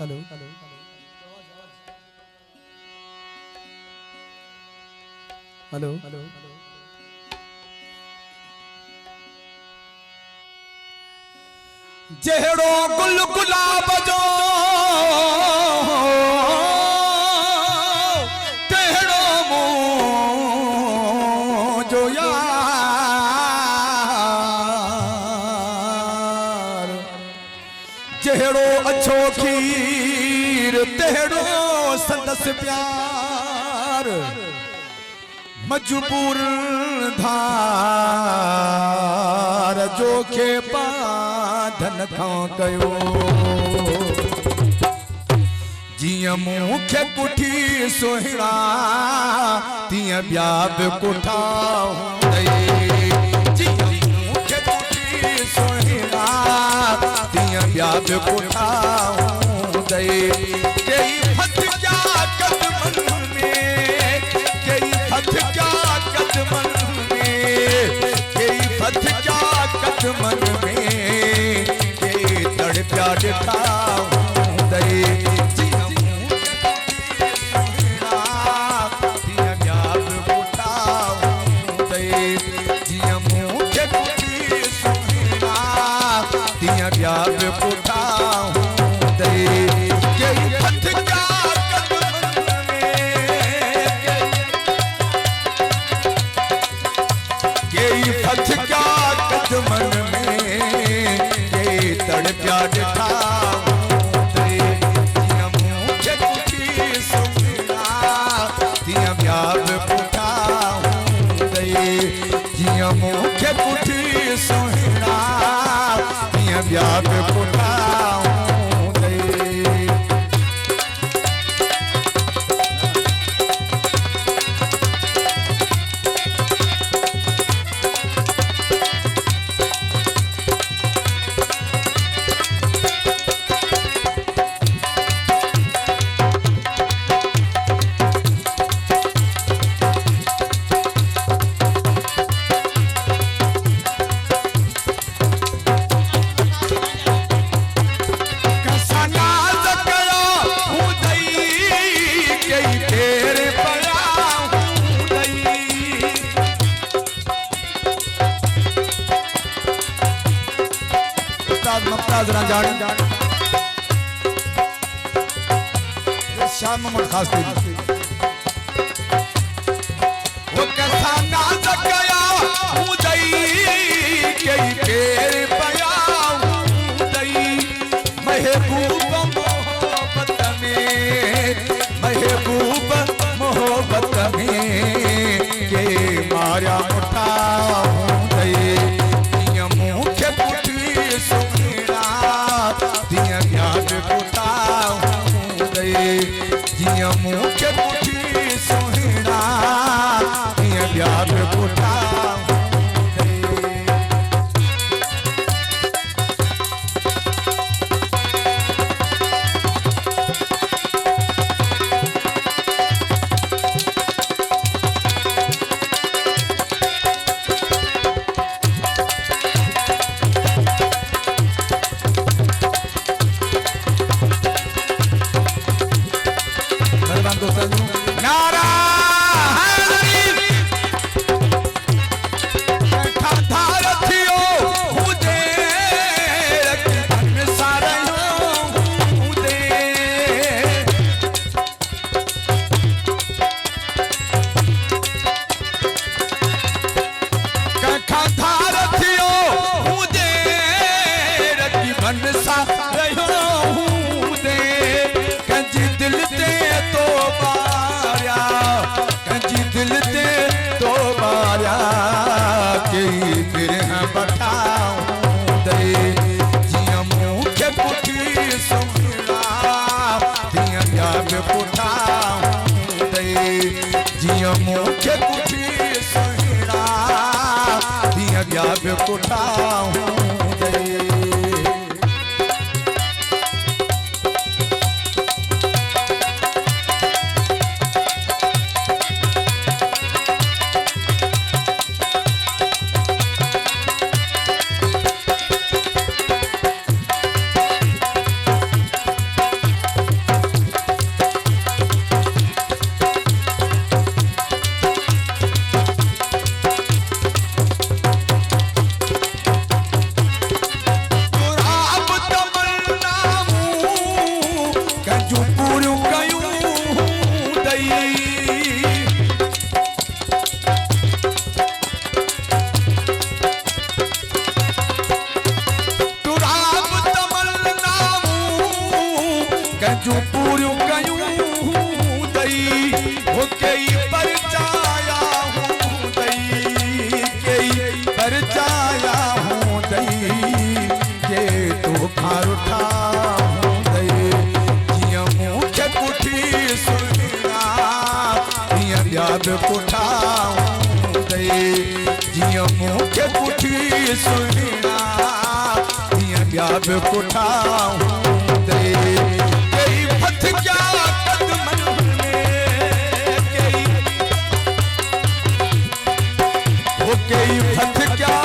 hello hello hello जेड़ो गुल गुलाब जो तेड़ो मुंह जो यार जेड़ो अच्छो खीर तेड़ो संदस प्यार मजबूर धार जो के बाधन खां कयो जिया मुखे कुठी सोहिणा तिया ब्या बि कुठा हुंदई जिया मुखे कुठी सोहिणा तिया ब्या बि कुठा हुंदई कई फत क्या कदमन में कई फत क्या कदमन में कई फत क्या कदमन में कई तड़प्या ॾिठा हुंदई ब्या बि कुठा हुंदई कई फत क्या कदमन में कई फत क्या कदमन में कई तड़प्या ॾिठा हुंदई जिया मुखे कुठी सुहिणा तिया ब्या बि कुठा हुंदई जिया मुखे कुठी सुहिणा ब्या बि कुठा हुंदई शाम मोहम्मद खास वो कैसा नाज गया हुंदई कई फेर पया हुंदई महबूब मोहब्बत में के मारिया मुठा हुंदई तिया मुखे कुठी सुहिणा तिया ब्या बि कुठा हुंदई जिया मुखे कुठी सुहिणा तिया ब्या बि कुठा नारा जिया मुखे कुठी सुहिणा तिया ब्या बि कुठा हुंदई कंजू पूरियूं कयूं दई हो कई परचाया हूं दई कई परचाया हूं दई के तो खारुठा हूं दई जियां मूंखे पुठी सुणा जियां ॿिया बि पुठा हूं दई जियां मूंखे पुठी सुणा जियां ॿिया बि पुठा हूं दई कई हथ क्या कदमन में कई हथ क्या